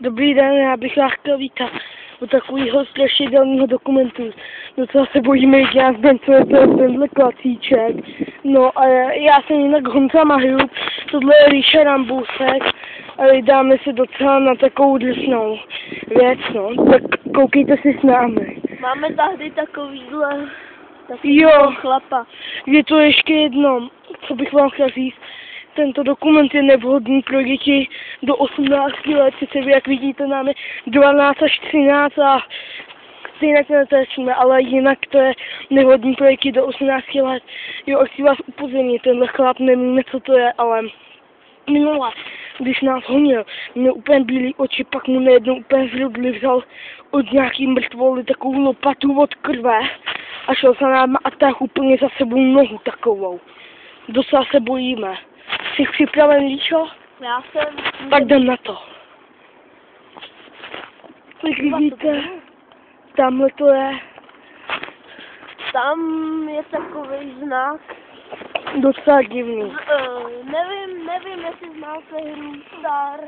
Dobrý den, já bych vás chtěl vítat u takového strašidelného dokumentu. Docela se bojíme, jak já znám, co je tenhle klacíček. No a já jsem jinak Honza Mahrub, tohle je Ríša Rambusek a vydáme se docela na takovou drsnou věc, no. Tak koukejte si s námi. Máme tady takovýhle chlapa. Je to ještě jedno, co bych vám chtěl říct. Tento dokument je nevhodný pro děti do 18 let, sice vy, jak vidíte, nám je 12 až 13 a stejně to netrčíme, ale jinak to je nevhodný pro děti do 18 let. Jo, chci vás upozornit, tenhle chlap, nevíme, co to je, ale minule, když nás honil, měl úplně bílý oči, pak mu najednou úplně zrudli, vzal od nějaký mrtvoly takovou lopatu od krve a šel za náma a tak úplně za sebou nohu takovou. Docela se bojíme. Jsi připraven, Líšo? Já jsem... Tak jdem na to. Jak vidíte, tamhle to je. Tam je takový znak. Docela divný. Nevím, jestli znáte hru Star,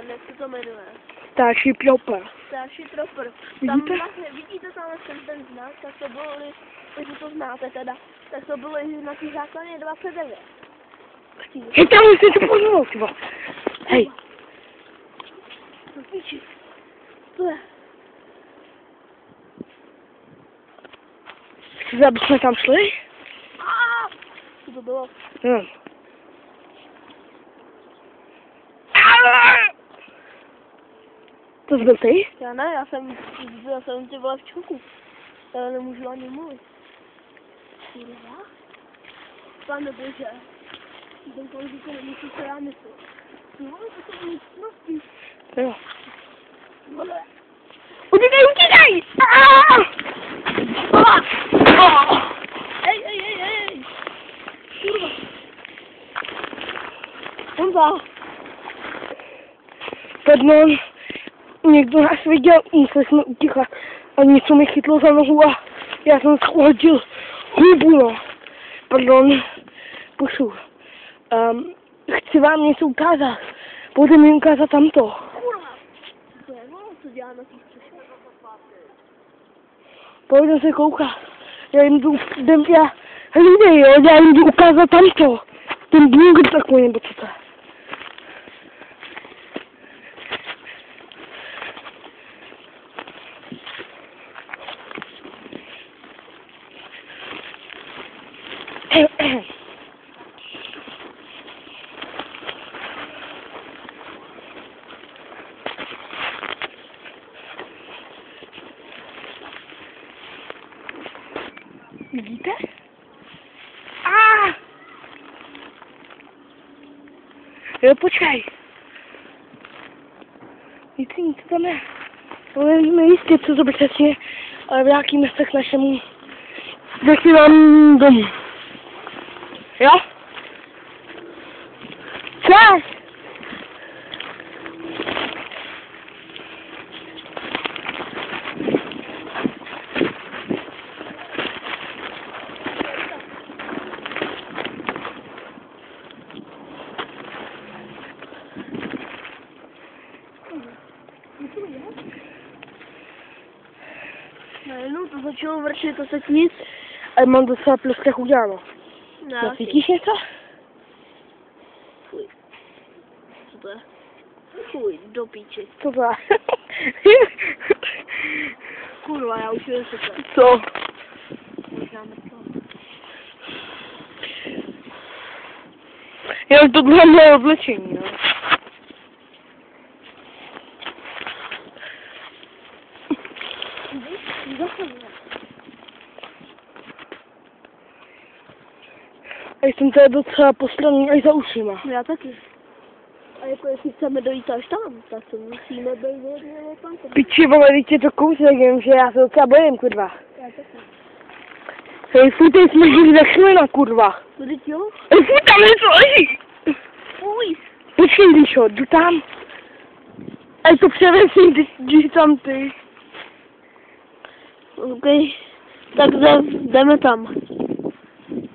jak se to jmenuje. Starship Trooper. Starship Trooper. Vidíte? Tam vlastně, vidíte tam ten znak, tak to bylo, jestli to znáte teda, tak to bylo na té základně 29. Hej, tam si to pozval, tyba. Hej. To píči. To je. Chcete, aby jsme tam šli? Co to bylo? No. To jsi byl ty? Já ne, já jsem ty vole v čuku. Já nemůžu ani mluvit. Kurva? Pane bože. Ten politik nemyslí, co já myslím. No, to jsou místnosti. Jo. Utíkej! Ej! Kurva. Honza. Pardon, někdo nás viděl, museli jsme utíkat a něco mi chytlo za nohu a já jsem schodil hubu, no. Pardon, pušu. Chci vám něco ukázat. Pojďte mi ukázat tamto. Kurva. To je ono, co dělá na té střeše. Pojďte se koukat. Já jim jdu, hlídej, jo, já jim jdu ukázat tamto. Ten bunker takový, nebo co to je. Vidíte? Jo, počkej. Nic tam je. Ale nevíme jistě, co to přesně, ale v nějaký městě k našemu domu. Jo? Co? Najednou to začalo vrčet, to se nic. A mám docela pluskách uděláno. No, cítíš něco? Fuj. Co to je? Fuj, do píči. Co to je? Kurva, já už vím, co to je. Co? Možná mrtvo. Jo, tohle je moje oblečení, no. A jsem tady docela postraný až za ušima. Já taky. A jako jestli chceme dojít až tam, tak to musíme být hodně opatrní. Piči, vole, teď je to kousek, jenže já se docela bojím, kurva. Já taky. Hej, fuj, teď jsme žili za chvíli, kurva. No teď jo? Hej, fuj, tam něco leží. Fuj. Počkej, Líšo, jdu tam. Ej, to převezím, když tam ty. OK. Tak jdeme tam.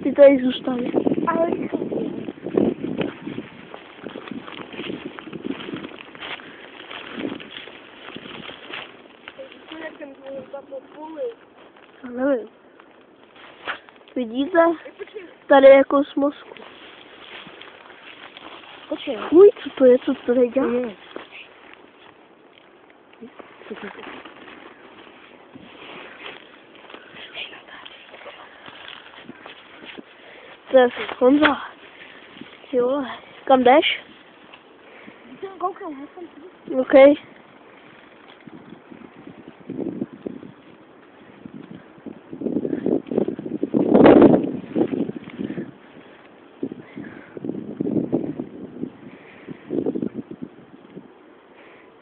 Ty tady zůstaň. Ale Nevím. Vidíte? Tady je jako z mozku. Počkej. Uj, co to je? Co to tady dělá? To je Honza. Ty vole. Kam jdeš? OK.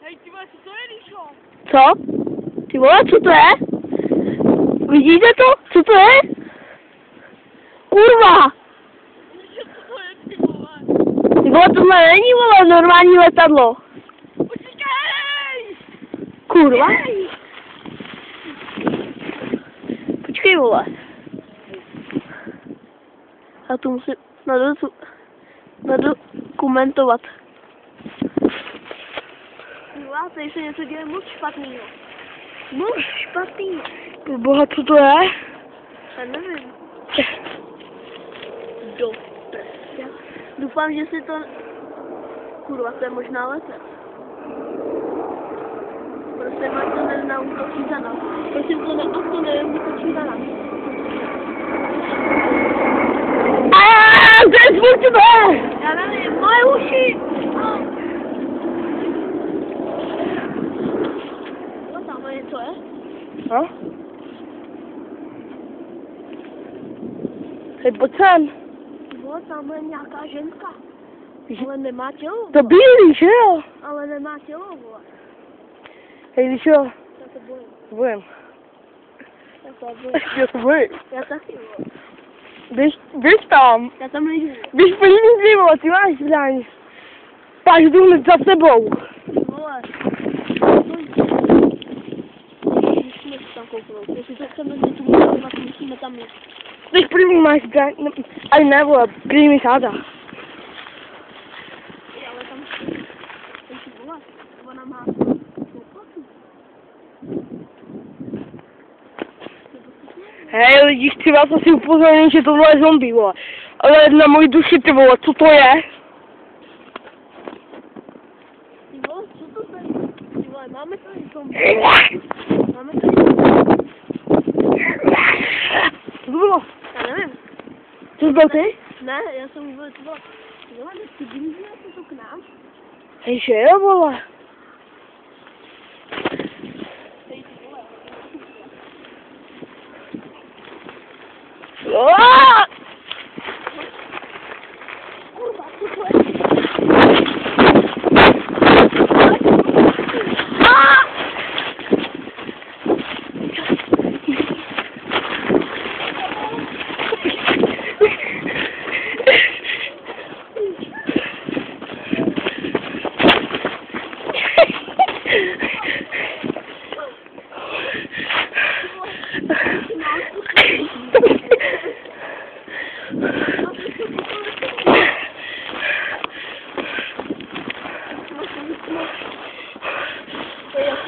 Hej, ty vole, co to je, Líšo? Co? Ty vole, co to je? Vidíte to? Co to je? Kurva! Co to je, ty vole? Ty vole, tohle není, vole, normální letadlo. Počkej! Kurva. Počkej, vole. Já to musím nadokumentovat. Kurva, tady se něco děje moc špatnýho. Moc špatnýho. Boha, co to je? Já nevím. Do prstě. Doufám, že si to... Kurva, to je možná letec. Prosím, ať to neútočí za nás. Prosím, to neútočí za nás. To je zvuk tebe! Já nevím, moje uši! Co tam něco je? No? Hej, pojď sem. Jo, tam je nějaká ženská. Ale nemá tělo. To bílý, že jo? Ale nemá tělo, vole. Hej, Líšo, Já se bojím. bojím. Já se bojím. Já se bojím. Já taky, vole. Běž tam. Já tam nejdu. Běž po ní, vole, ty máš zbraň. Pak jdu hned za sebou. Vole. Musíme se tam kouknout. Jestli to chceme zde tu musíme tam jít. Teď první máš zbraň. Aj ne, vole, první sáda. Ale tam si vole. Ona má souplasu. Hej, lidi, chci vás asi upozornit, že tohle je zombie, vole. Ale na moji duši, ty vole, co to je? Ty vole, co to tady? Ty vole, máme tady zombie. Máme tady zombie. Co to bylo? Já nevím. Co to byl ty? Ne, já jsem vůbec to bylo. Ty vole, nepřiblížíme se to k nám. Hej, že jo, vole. Hej, ty vole. Aaaa! Kurva, co to je?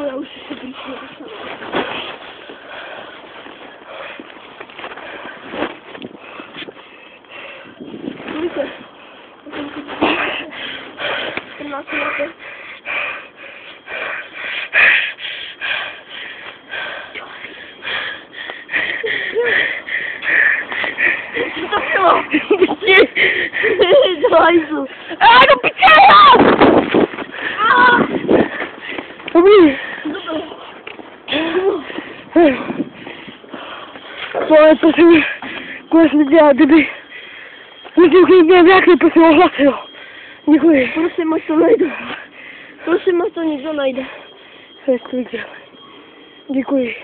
Já už se blížím do Víte, ten nás máte. Co to bylo? Do hajzu. Do pičela! Dobrý. Vole, to se mi konečně dělá, kdyby mě nějaký prosím ohlasil. Děkuji. Prosím, ať to najdu. Prosím, ať to někdo najde. Děkuji.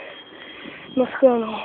Naschledanou.